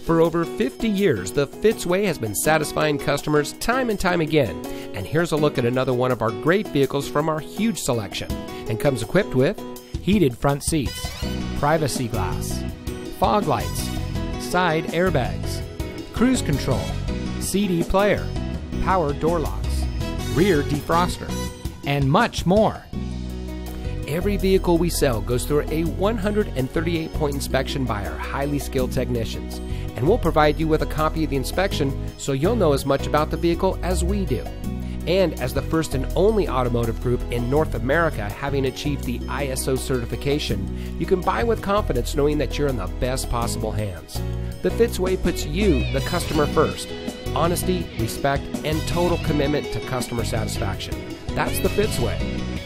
For over 50 years, the Fitzway has been satisfying customers time and time again. And here's a look at another one of our great vehicles from our huge selection, and comes equipped with heated front seats, privacy glass, fog lights, side airbags, cruise control, CD player, power door locks, rear defroster, and much more. Every vehicle we sell goes through a 138-point inspection by our highly skilled technicians, and we'll provide you with a copy of the inspection so you'll know as much about the vehicle as we do. And as the first and only automotive group in North America having achieved the ISO certification, you can buy with confidence knowing that you're in the best possible hands. The Fitzway puts you, the customer, first. Honesty, respect, and total commitment to customer satisfaction. That's the Fitzway.